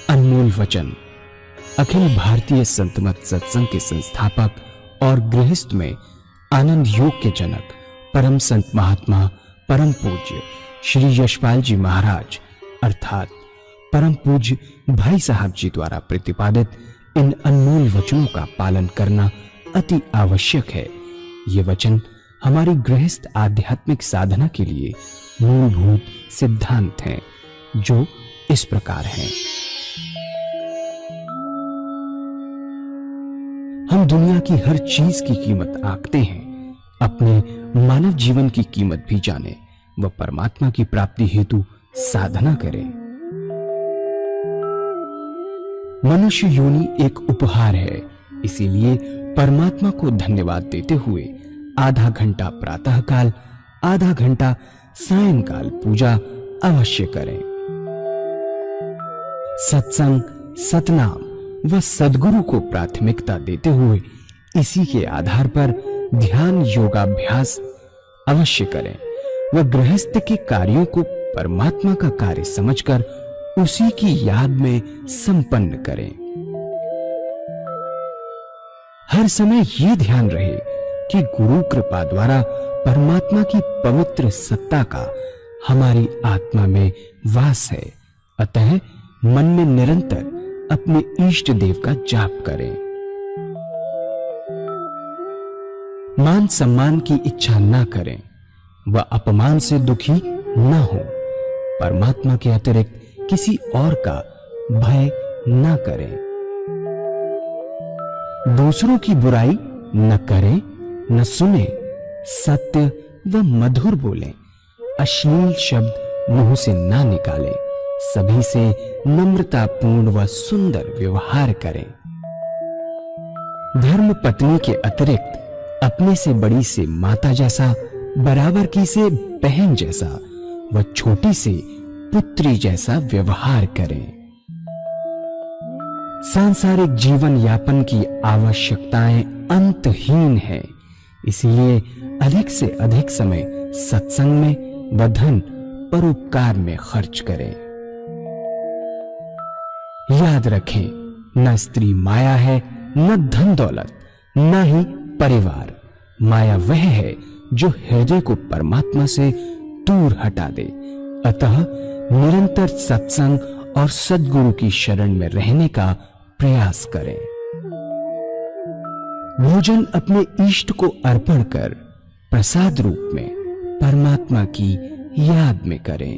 अनमोल वचन। अखिल भारतीय संत मत सत्संग के संस्थापक और गृहस्थ में आनंद योग के जनक परम संत महात्मा परम पूज्य श्री यशपाल जी महाराज अर्थात परम पूज्य भाई साहब जी द्वारा प्रतिपादित इन अनमोल वचनों का पालन करना अति आवश्यक है। ये वचन हमारी गृहस्थ आध्यात्मिक साधना के लिए मूलभूत सिद्धांत हैं, जो इस प्रकार हैं। हम दुनिया की हर चीज की कीमत आंकते हैं, अपने मानव जीवन की कीमत भी जाने व परमात्मा की प्राप्ति हेतु साधना करें। मनुष्य योनि एक उपहार है, इसीलिए परमात्मा को धन्यवाद देते हुए आधा घंटा प्रातःकाल, आधा घंटा सायंकाल पूजा अवश्य करें। सत्संग, सतनाम व सद्गुरु को प्राथमिकता देते हुए इसी के आधार पर ध्यान योगाभ्यास अवश्य करें व गृहस्थ के कार्यों को परमात्मा का कार्य समझकर उसी की याद में संपन्न करें। हर समय ये ध्यान रहे कि गुरु कृपा द्वारा परमात्मा की पवित्र सत्ता का हमारी आत्मा में वास है, अतः मन में निरंतर अपने इष्ट देव का जाप करें। मान सम्मान की इच्छा ना करें व अपमान से दुखी ना हो। परमात्मा के अतिरिक्त किसी और का भय ना करें। दूसरों की बुराई न करें, न सुने, सत्य व मधुर बोलें, अश्लील शब्द मुंह से ना निकालें, सभी से नम्रतापूर्ण व सुंदर व्यवहार करें। धर्म पत्नी के अतिरिक्त अपने से बड़ी से माता जैसा, बराबर की से बहन जैसा व छोटी से पुत्री जैसा व्यवहार करें। सांसारिक जीवन यापन की आवश्यकताएं अंतहीन हैं, इसलिए अधिक से अधिक समय सत्संग में व धन परोपकार में खर्च करें। याद रखें, न स्त्री माया है, न धन दौलत, न ही परिवार। माया वह है जो हृदय को परमात्मा से दूर हटा दे। अतः निरंतर सत्संग और सद्गुरु की शरण में रहने का प्रयास करें। भोजन अपने इष्ट को अर्पण कर प्रसाद रूप में परमात्मा की याद में करें।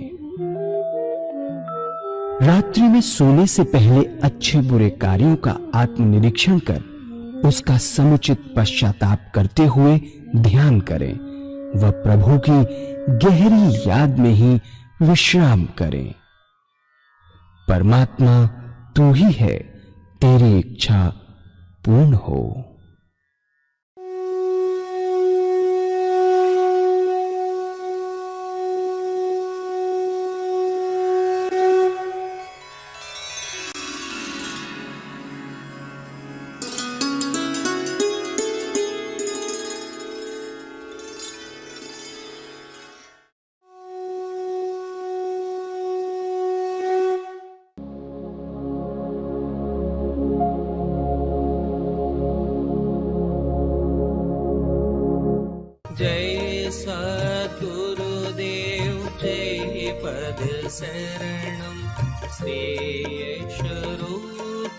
रात्रि में सोने से पहले अच्छे बुरे कार्यों का आत्मनिरीक्षण कर उसका समुचित पश्चाताप करते हुए ध्यान करें व प्रभु की गहरी याद में ही विश्राम करें। परमात्मा तू ही है, तेरी इच्छा पूर्ण हो। जय सद्गुरुदेव जय पद शरणम श्री स्वरूप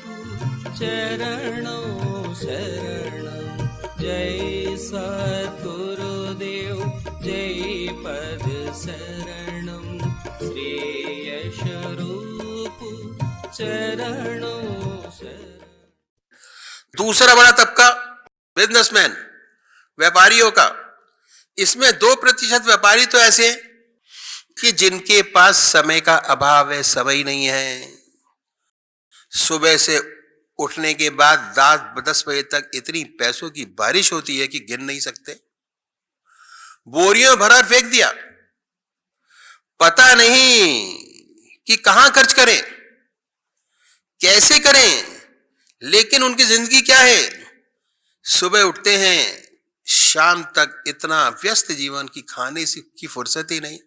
चरणों शरणम। जय सद्गुरुदेव जय पद शरणम श्री स्वरूप चरणों शरणम। दूसरा बड़ा तबका बिजनेसमैन, व्यापारियों का। इसमें 2% व्यापारी तो ऐसे कि जिनके पास समय का अभाव है, समय ही नहीं है। सुबह से उठने के बाद 10 बजे तक इतनी पैसों की बारिश होती है कि गिन नहीं सकते। बोरियों भरा फेंक दिया, पता नहीं कि कहां खर्च करें, कैसे करें। लेकिन उनकी जिंदगी क्या है, सुबह उठते हैं, शाम तक इतना व्यस्त जीवन की खाने से की फुर्सत ही नहीं।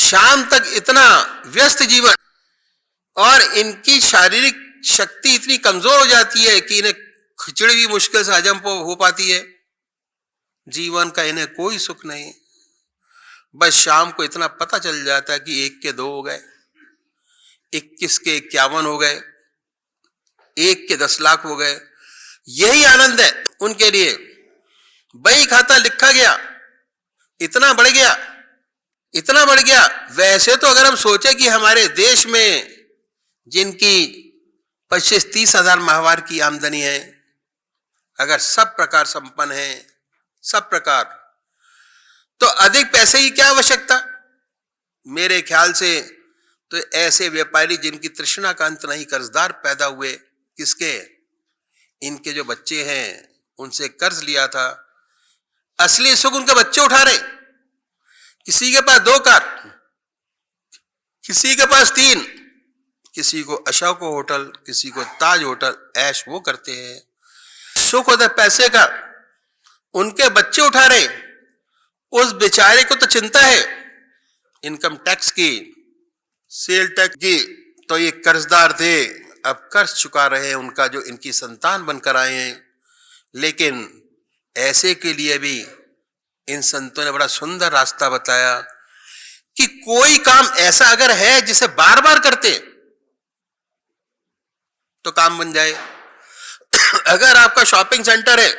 शाम तक इतना व्यस्त जीवन, और इनकी शारीरिक शक्ति इतनी कमजोर हो जाती है कि इन्हें खिचड़ी भी मुश्किल से हजम हो पाती है। जीवन का इन्हें कोई सुख नहीं। बस शाम को इतना पता चल जाता है कि 1 के 2 हो गए, 21 के 51 हो गए, 1 के 10 लाख हो गए। यही आनंद है उनके लिए। बही खाता लिखा गया, इतना बढ़ गया, इतना बढ़ गया। वैसे तो अगर हम सोचे कि हमारे देश में जिनकी 25-30 हजार माहवार की आमदनी है, अगर सब प्रकार संपन्न है, सब प्रकार, तो अधिक पैसे की क्या आवश्यकता। मेरे ख्याल से तो ऐसे व्यापारी जिनकी तृष्णा का अंत नहीं, कर्जदार पैदा हुए। किसके? इनके जो बच्चे हैं उनसे कर्ज लिया था, असली सुख उनके बच्चे उठा रहे। किसी के पास 2 कार, किसी के पास 3, किसी को अशोक होटल, किसी को ताज होटल, ऐश वो करते हैं। सुख होता है पैसे का, उनके बच्चे उठा रहे। उस बेचारे को तो चिंता है इनकम टैक्स की, सेल टैक्स की, तो ये कर्जदार थे, अब कर्ज चुका रहे हैं उनका जो इनकी संतान बनकर आए हैं। लेकिन ऐसे के लिए भी इन संतों ने बड़ा सुंदर रास्ता बताया कि कोई काम ऐसा अगर है जिसे बार बार करते तो काम बन जाए। अगर आपका शॉपिंग सेंटर है,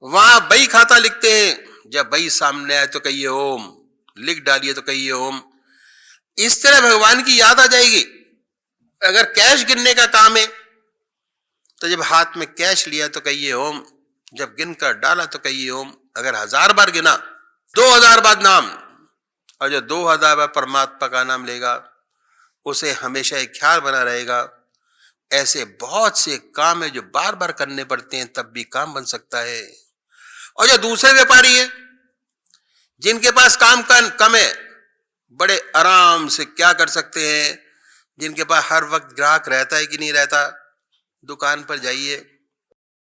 वहां बही खाता लिखते हैं, जब बही सामने आए तो कहिए ओम, लिख डालिए तो कहिए ओम। इस तरह भगवान की याद आ जाएगी। अगर कैश गिनने का काम है तो जब हाथ में कैश लिया तो कहिए ओम, जब गिन कर डाला तो कहिए ओम। अगर 1000 बार गिना, 2000 बार नाम, और जो 2000 बार परमात्मा का नाम लेगा उसे हमेशा एक ख्याल बना रहेगा। ऐसे बहुत से काम है जो बार बार करने पड़ते हैं, तब भी काम बन सकता है। और जो दूसरे व्यापारी है जिनके पास काम कम है, बड़े आराम से क्या कर सकते हैं, जिनके पास हर वक्त ग्राहक रहता है कि नहीं रहता, दुकान पर जाइए,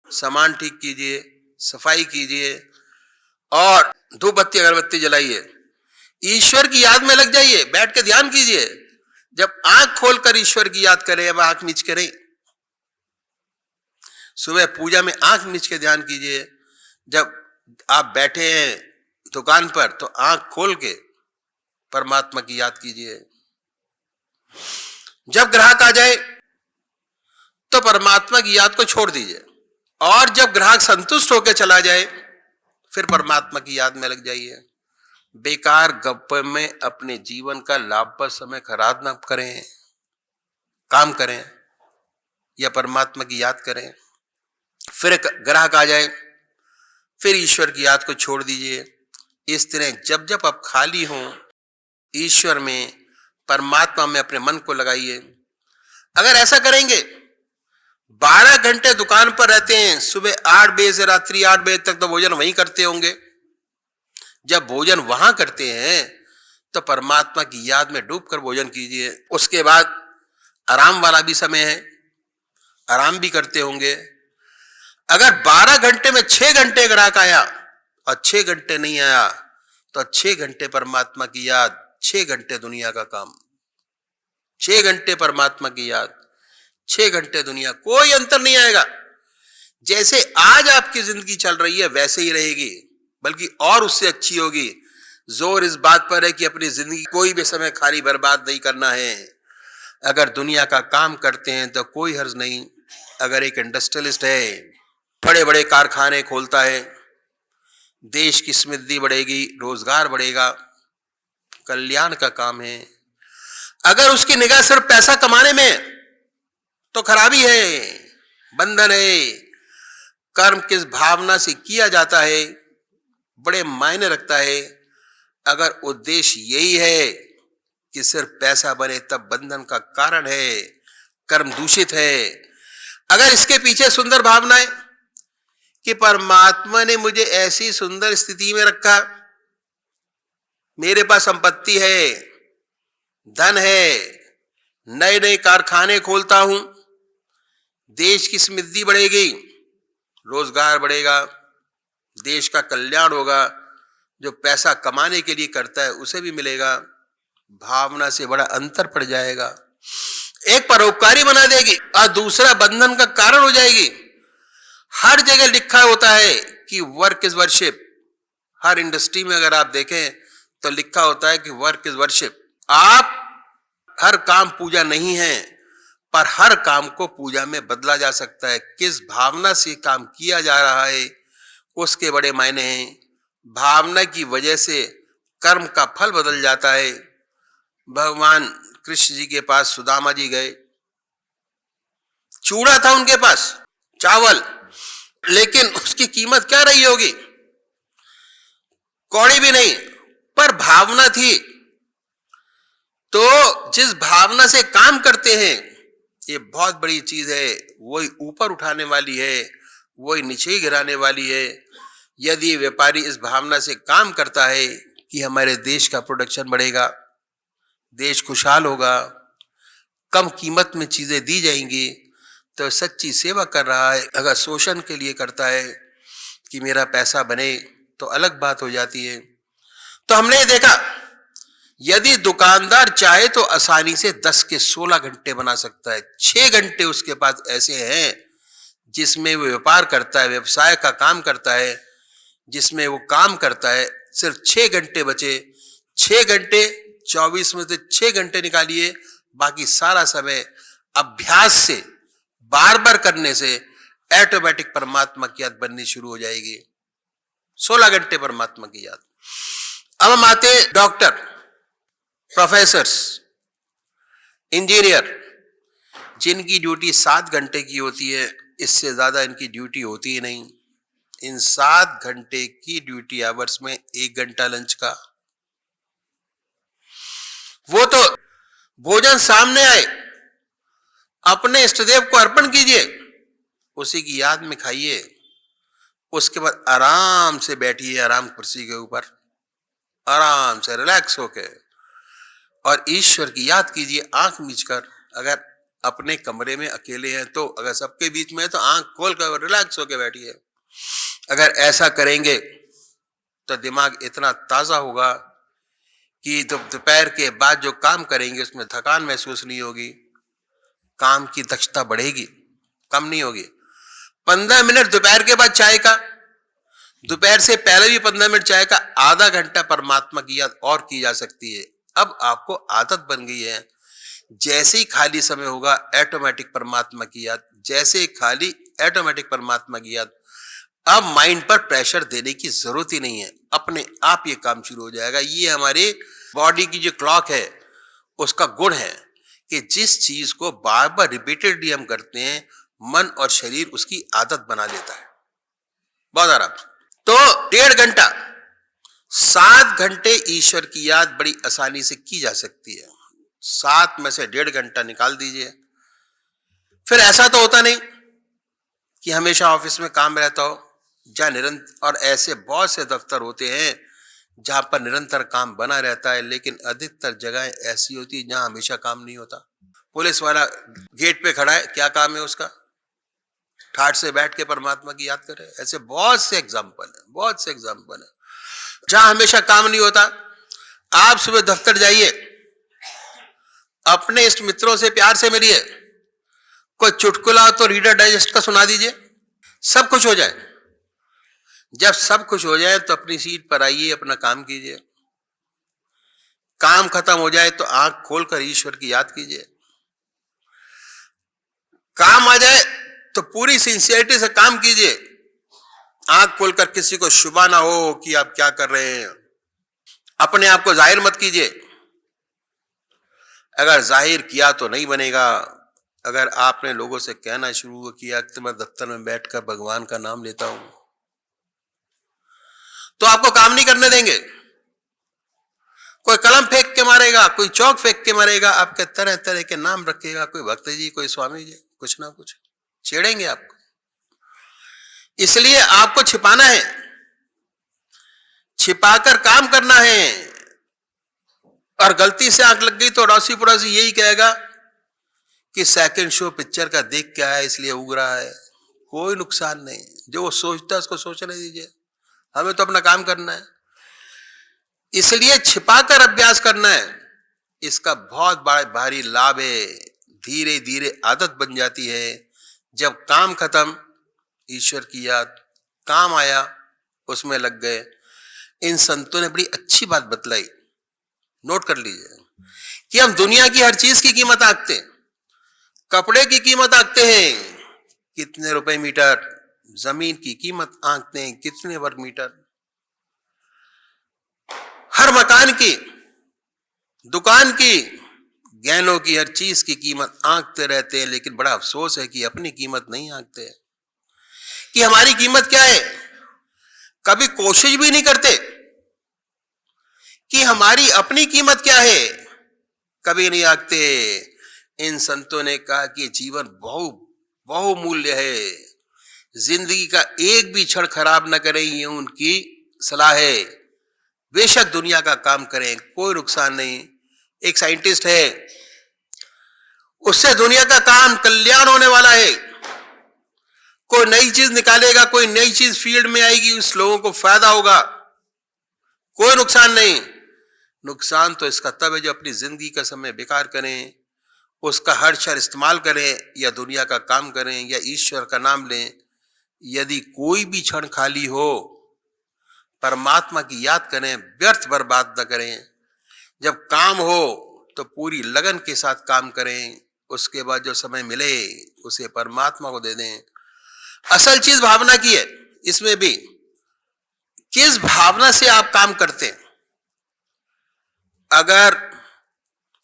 सामान ठीक कीजिए, सफाई कीजिए और धूप बत्ती अगरबत्ती जलाइए, ईश्वर की याद में लग जाइए, बैठ के ध्यान कीजिए। जब आंख खोलकर ईश्वर की याद करें, अब आंख मीच करें, सुबह पूजा में आंख मीच के ध्यान कीजिए। जब आप बैठे हैं दुकान पर तो आंख खोल के परमात्मा की याद कीजिए। जब ग्राहक आ जाए तो परमात्मा की याद को छोड़ दीजिए, और जब ग्राहक संतुष्ट होकर चला जाए फिर परमात्मा की याद में लग जाइए। बेकार गप्पे में अपने जीवन का लाभ पर समय खराब ना करें, काम करें या परमात्मा की याद करें। फिर ग्राहक आ जाए फिर ईश्वर की याद को छोड़ दीजिए। इस तरह जब जब आप खाली हों, ईश्वर में, परमात्मा में अपने मन को लगाइए। अगर ऐसा करेंगे, 12 घंटे दुकान पर रहते हैं, सुबह 8 बजे से रात्रि 8 बजे तक तो भोजन वहीं करते होंगे। जब भोजन वहां करते हैं तो परमात्मा की याद में डूबकर भोजन कीजिए। उसके बाद आराम वाला भी समय है, आराम भी करते होंगे। अगर 12 घंटे में 6 घंटे ग्राहक आया और 6 घंटे नहीं आया तो 6 घंटे परमात्मा की याद, 6 घंटे दुनिया का काम। 6 घंटे परमात्मा की याद, 6 घंटे दुनिया, कोई अंतर नहीं आएगा। जैसे आज आपकी जिंदगी चल रही है वैसे ही रहेगी, बल्कि और उससे अच्छी होगी। जोर इस बात पर है कि अपनी जिंदगी कोई भी समय खाली बर्बाद नहीं करना है। अगर दुनिया का काम करते हैं तो कोई हर्ज नहीं। अगर एक इंडस्ट्रियलिस्ट है, बड़े बड़े कारखाने खोलता है, देश की समृद्धि बढ़ेगी, रोजगार बढ़ेगा, कल्याण का काम है। अगर उसकी निगाह सिर्फ पैसा कमाने में, तो खराबी है, बंधन है। कर्म किस भावना से किया जाता है बड़े मायने रखता है। अगर उद्देश्य यही है कि सिर्फ पैसा बने, तब बंधन का कारण है, कर्म दूषित है। अगर इसके पीछे सुंदर भावना है कि परमात्मा ने मुझे ऐसी सुंदर स्थिति में रखा, मेरे पास संपत्ति है, धन है, नए नए कारखाने खोलता हूं, देश की समृद्धि बढ़ेगी, रोजगार बढ़ेगा, देश का कल्याण होगा, जो पैसा कमाने के लिए करता है उसे भी मिलेगा, भावना से बड़ा अंतर पड़ जाएगा। एक परोपकारी बना देगी और दूसरा बंधन का कारण हो जाएगी। हर जगह लिखा होता है कि work is worship. Her industry में अगर आप देखें तो लिखा होता है कि वर्क इज वर्शिप। आप हर काम पूजा नहीं है, पर हर काम को पूजा में बदला जा सकता है। किस भावना से काम किया जा रहा है उसके बड़े मायने हैं। भावना की वजह से कर्म का फल बदल जाता है। भगवान कृष्ण जी के पास सुदामा जी गए, चूड़ा था उनके पास, चावल, लेकिन उसकी कीमत क्या रही होगी? कौड़ी भी नहीं, पर भावना थी। तो जिस भावना से काम करते हैं, ये बहुत बड़ी चीज है। वही ऊपर उठाने वाली है, वही नीचे गिराने वाली है। यदि व्यापारी इस भावना से काम करता है कि हमारे देश का प्रोडक्शन बढ़ेगा, देश खुशहाल होगा, कम कीमत में चीजें दी जाएंगी, तो सच्ची सेवा कर रहा है। अगर शोषण के लिए करता है कि मेरा पैसा बने, तो अलग बात हो जाती है। तो हमने देखा, यदि दुकानदार चाहे तो आसानी से 10 के 16 घंटे बना सकता है। 6 घंटे उसके पास ऐसे हैं जिसमें वो व्यापार करता है, व्यवसाय का काम करता है, जिसमें वो काम करता है। सिर्फ 6 घंटे बचे। 6 घंटे 24 में से 6 घंटे निकालिए, बाकी सारा समय अभ्यास से, बार बार करने से ऑटोमेटिक परमात्मा की याद बननी शुरू हो जाएगी। 16 घंटे परमात्मा की याद। अब हम आते हैं डॉक्टर, प्रोफेसर्स, इंजीनियर, जिनकी ड्यूटी 7 घंटे की होती है। इससे ज्यादा इनकी ड्यूटी होती ही नहीं। इन 7 घंटे की ड्यूटी आवर्स में 1 घंटा लंच का। वो तो भोजन सामने आए, अपने इष्टदेव को अर्पण कीजिए, उसी की याद में खाइए। उसके बाद आराम से बैठिए, आराम कुर्सी के ऊपर, आराम से रिलैक्स होके, और ईश्वर की याद कीजिए आंख मीचकर। अगर अपने कमरे में अकेले हैं तो, अगर सबके बीच में है तो आंख खोलकर रिलैक्स होकर बैठिए। अगर ऐसा करेंगे तो दिमाग इतना ताजा होगा कि दोपहर के बाद जो काम करेंगे उसमें थकान महसूस नहीं होगी, काम की दक्षता बढ़ेगी, कम नहीं होगी। 15 मिनट दोपहर के बाद चाय का, दोपहर से पहले भी 15 मिनट चाय का, आधा घंटा परमात्मा की याद और की जा सकती है। अब आपको आदत बन गई है, जैसे ही खाली समय होगा ऑटोमेटिक परमात्मा की याद, जैसे ही खाली ऑटोमेटिक परमात्मा की याद। अब माइंड पर प्रेशर देने की जरूरत ही नहीं है, अपने आप ये काम शुरू हो जाएगा। ये हमारे बॉडी की जो क्लॉक है उसका गुण है कि जिस चीज को बार बार रिपीटेडली हम करते हैं, मन और शरीर उसकी आदत बना लेता है बहुत आराम से। तो 1.5 घंटा, 7 घंटे ईश्वर की याद बड़ी आसानी से की जा सकती है। 7 में से 1.5 घंटा निकाल दीजिए। फिर ऐसा तो होता नहीं कि हमेशा ऑफिस में काम रहता हो, जहां निरंतर, और ऐसे बहुत से दफ्तर होते हैं जहां पर निरंतर काम बना रहता है, लेकिन अधिकतर जगहें ऐसी होती है जहां हमेशा काम नहीं होता। पुलिस वाला गेट पे खड़ा है, क्या काम है उसका? ठाठ से बैठ के परमात्मा की याद करे। ऐसे बहुत से एग्जाम्पल है, बहुत से एग्जाम्पल है जहां हमेशा काम नहीं होता। आप सुबह दफ्तर जाइए, अपने इष्ट मित्रों से प्यार से मिलिए, कोई चुटकुला तो रीडर डाइजेस्ट का सुना दीजिए, सब कुछ हो जाए। जब सब कुछ हो जाए तो अपनी सीट पर आइए, अपना काम कीजिए। काम खत्म हो जाए तो आंख खोलकर ईश्वर की याद कीजिए। काम आ जाए तो पूरी सिंसियरिटी से काम कीजिए। आंख खोलकर किसी को शुबा ना हो कि आप क्या कर रहे हैं। अपने आप को जाहिर मत कीजिए। अगर जाहिर किया तो नहीं बनेगा। अगर आपने लोगों से कहना शुरू किया कि मैं दफ्तर में बैठकर भगवान का नाम लेता हूं, तो आपको काम नहीं करने देंगे। कोई कलम फेंक के मारेगा, कोई चौक फेंक के मारेगा, आपके तरह तरह के नाम रखेगा, कोई भक्त जी, कोई स्वामी जी, कुछ ना कुछ छेड़ेंगे आपको। इसलिए आपको छिपाना है, छिपाकर काम करना है। और गलती से आंख लग गई तो अड़ोसी पड़ोसी यही कहेगा कि सेकंड शो पिक्चर का देख के आया इसलिए उग रहा है। कोई नुकसान नहीं, जो वो सोचता है उसको सोचने दीजिए, हमें तो अपना काम करना है। इसलिए छिपाकर अभ्यास करना है। इसका बहुत बड़ा भारी लाभ है। धीरे धीरे आदत बन जाती है। जब काम खत्म, ईश्वर की याद, काम आया, उसमें लग गए। इन संतों ने बड़ी अच्छी बात बतलाई, नोट कर लीजिए, कि हम दुनिया की हर चीज की कीमत आंकते हैं। कपड़े की कीमत आंकते हैं, कितने रुपए मीटर। जमीन की कीमत आंकते हैं, कितने वर्ग मीटर। हर मकान की, दुकान की, गहनों की, हर चीज की कीमत आंकते रहते हैं। लेकिन बड़ा अफसोस है कि अपनी कीमत नहीं आंकते, कि हमारी कीमत क्या है। कभी कोशिश भी नहीं करते कि हमारी अपनी कीमत क्या है, कभी नहीं आंकते। इन संतों ने कहा कि जीवन बहुमूल्य है। जिंदगी का एक भी क्षण खराब न करें, ये उनकी सलाह है। बेशक दुनिया का काम करें, कोई नुकसान नहीं। एक साइंटिस्ट है, उससे दुनिया का काम कल्याण होने वाला है। कोई नई चीज निकालेगा, कोई नई चीज फील्ड में आएगी, उस लोगों को फायदा होगा, कोई नुकसान नहीं। नुकसान तो इसका तब है जो अपनी जिंदगी का समय बेकार करें, उसका हर क्षण इस्तेमाल करें, या दुनिया का काम करें, या ईश्वर का नाम लें। यदि कोई भी क्षण खाली हो, परमात्मा की याद करें, व्यर्थ बर्बाद न करें। जब काम हो तो पूरी लगन के साथ काम करें। उसके बाद जो समय मिले उसे परमात्मा को दे दें। असल चीज भावना की है। इसमें भी किस भावना से आप काम करते हैं। अगर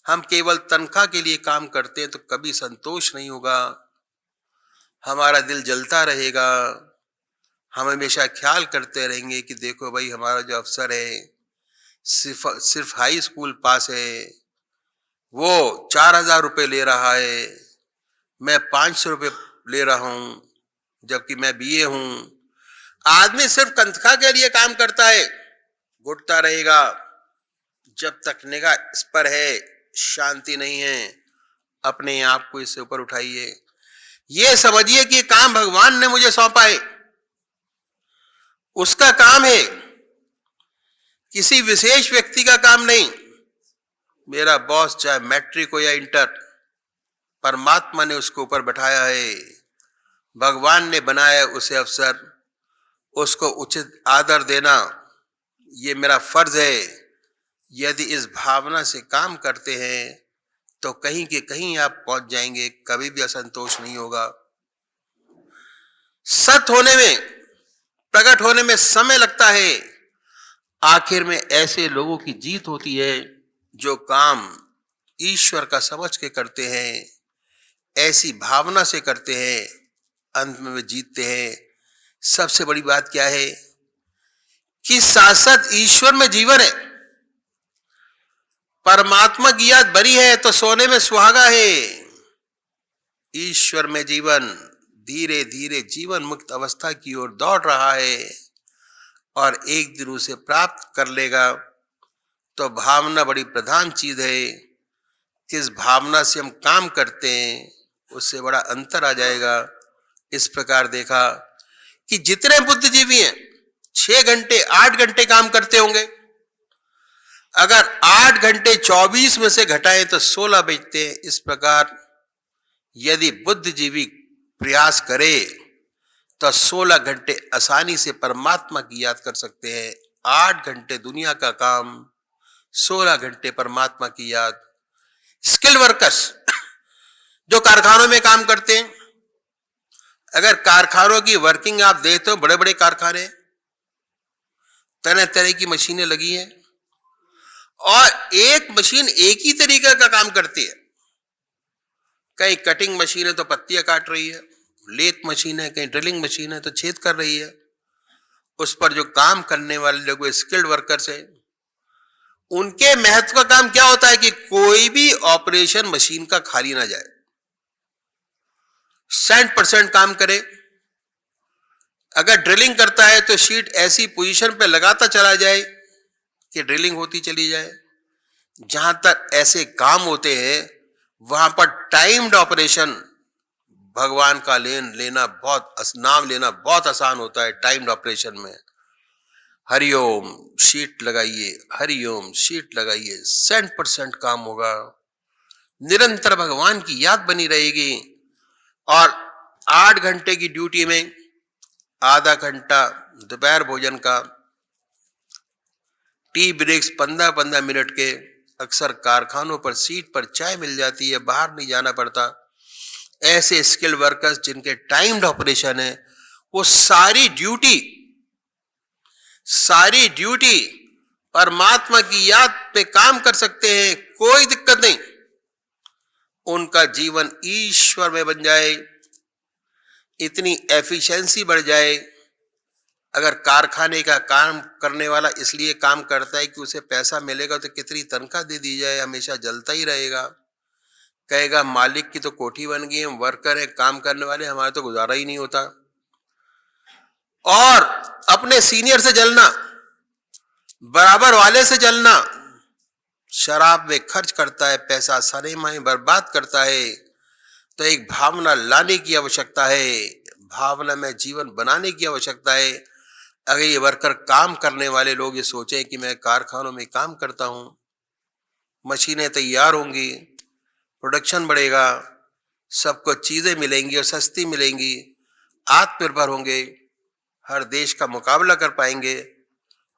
हम केवल तनख्वाह के लिए काम करते हैं तो कभी संतोष नहीं होगा, हमारा दिल जलता रहेगा। हम हमेशा ख्याल करते रहेंगे कि देखो भाई, हमारा जो अफसर है सिर्फ हाई स्कूल पास है, वो 4,000 रुपये ले रहा है, मैं 500 रुपये ले रहा हूं, जबकि मैं बीए हूं। आदमी सिर्फ तनख्वाह के लिए काम करता है, घुटता रहेगा जब तक निगाह इस पर है, शांति नहीं है। अपने आप को इससे ऊपर उठाइए। ये समझिए कि काम भगवान ने मुझे सौंपा है, उसका काम है, किसी विशेष व्यक्ति का काम नहीं। मेरा बॉस चाहे मैट्रिक हो या इंटर, परमात्मा ने उसको ऊपर बैठाया है, भगवान ने बनाया उसे अफसर, उसको उचित आदर देना ये मेरा फर्ज है। यदि इस भावना से काम करते हैं तो कहीं के कहीं आप पहुंच जाएंगे, कभी भी असंतोष नहीं होगा। सत्य होने में, प्रकट होने में समय लगता है। आखिर में ऐसे लोगों की जीत होती है जो काम ईश्वर का समझ के करते हैं, ऐसी भावना से करते हैं, अंत में वे जीतते हैं। सबसे बड़ी बात क्या है कि साथ ईश्वर में जीवन है, परमात्मा की याद बनी है तो सोने में सुहागा है। ईश्वर में जीवन धीरे धीरे जीवन मुक्त अवस्था की ओर दौड़ रहा है और एक दिन उसे प्राप्त कर लेगा। तो भावना बड़ी प्रधान चीज है। किस भावना से हम काम करते हैं उससे बड़ा अंतर आ जाएगा। इस प्रकार देखा कि जितने बुद्धिजीवी हैं 6 घंटे 8 घंटे काम करते होंगे, अगर 8 घंटे 24 में से घटाएं तो 16 बचते हैं। इस प्रकार यदि बुद्धिजीवी प्रयास करे तो 16 घंटे आसानी से परमात्मा की याद कर सकते हैं। 8 घंटे दुनिया का काम, 16 घंटे परमात्मा की याद। स्किल्ड वर्कर्स जो कारखानों में काम करते हैं, अगर कारखानों की वर्किंग आप देखते हो, बड़े बड़े कारखाने, तरह तरह की मशीनें लगी हैं और एक मशीन एक ही तरीके का काम करती है। कहीं कटिंग मशीन है तो पत्तियां काट रही है, लेथ मशीन है, कहीं ड्रिलिंग मशीन है तो छेद कर रही है। उस पर जो काम करने वाले लोग स्किल्ड वर्कर्स है, उनके महत्व का काम क्या होता है कि कोई भी ऑपरेशन मशीन का खाली ना जाए, 100% काम करे। अगर ड्रिलिंग करता है तो शीट ऐसी पोजीशन पे लगाता चला जाए कि ड्रिलिंग होती चली जाए। जहां तक ऐसे काम होते हैं वहां पर टाइम्ड ऑपरेशन, भगवान का नाम लेना बहुत आसान होता है टाइम्ड ऑपरेशन में। हरिओम शीट लगाइए, हरिओम शीट लगाइए, 100% काम होगा। निरंतर भगवान की याद बनी रहेगी और 8 घंटे की ड्यूटी में आधा घंटा दोपहर भोजन का, टी ब्रेक्स 15-15 मिनट के, अक्सर कारखानों पर सीट पर चाय मिल जाती है, बाहर नहीं जाना पड़ता। ऐसे स्किल वर्कर्स जिनके टाइम्ड ऑपरेशन है, वो सारी ड्यूटी परमात्मा की याद पे काम कर सकते हैं, कोई दिक्कत नहीं। उनका जीवन ईश्वर में बन जाए, इतनी एफिशिएंसी बढ़ जाए। अगर कारखाने का काम करने वाला इसलिए काम करता है कि उसे पैसा मिलेगा, तो कितनी तनख्वाह दे दी जाए, हमेशा जलता ही रहेगा। कहेगा मालिक की तो कोठी बन गई, हम वर्कर हैं, काम करने वाले, हमारा तो गुजारा ही नहीं होता। और अपने सीनियर से जलना, बराबर वाले से जलना, शराब में खर्च करता है, पैसा सारे माह बर्बाद करता है। तो एक भावना लाने की आवश्यकता है, भावना में जीवन बनाने की आवश्यकता है। अगर ये वर्कर काम करने वाले लोग ये सोचें कि मैं कारखानों में काम करता हूं, मशीनें तैयार होंगी, प्रोडक्शन बढ़ेगा, सबको चीजें मिलेंगी और सस्ती मिलेंगी, आत्मनिर्भर होंगे, हर देश का मुकाबला कर पाएंगे,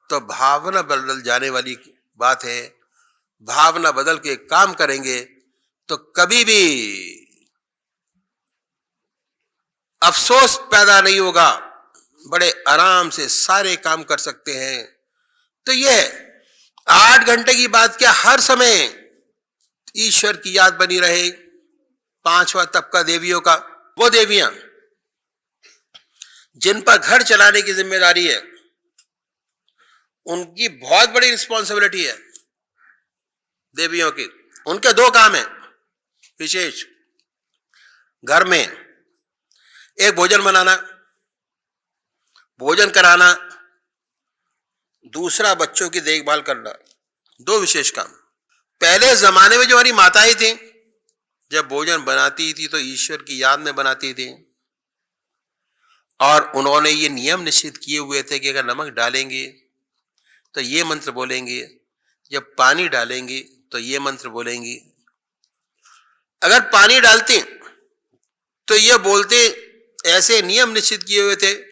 तो भावना बदल जाने वाली बात है। भावना बदल के काम करेंगे तो कभी भी अफसोस पैदा नहीं होगा, बड़े आराम से सारे काम कर सकते हैं। तो यह 8 घंटे की बात क्या, हर समय ईश्वर की याद बनी रहे। 5वां तबका देवियों का, वो देवियां जिन पर घर चलाने की जिम्मेदारी है, उनकी बहुत बड़ी रिस्पॉन्सिबिलिटी है देवियों की। उनके 2 काम हैं विशेष घर में, एक भोजन बनाना, भोजन कराना, दूसरा बच्चों की देखभाल करना। 2 विशेष काम। पहले जमाने में जो हमारी माताएं थी, जब भोजन बनाती थी तो ईश्वर की याद में बनाती थी, और उन्होंने ये नियम निश्चित किए हुए थे कि अगर नमक डालेंगे तो ये मंत्र बोलेंगे, जब पानी डालेंगे तो ये मंत्र बोलेंगी। अगर पानी डालते तो ये बोलते, ऐसे नियम निश्चित किए हुए थे।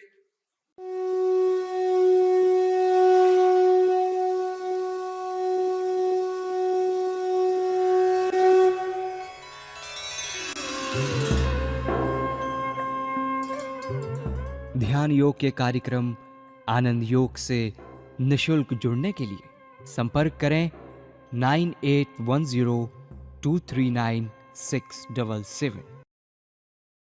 ध्यान योग के कार्यक्रम आनंद योग से निशुल्क जुड़ने के लिए संपर्क करें 9810239677।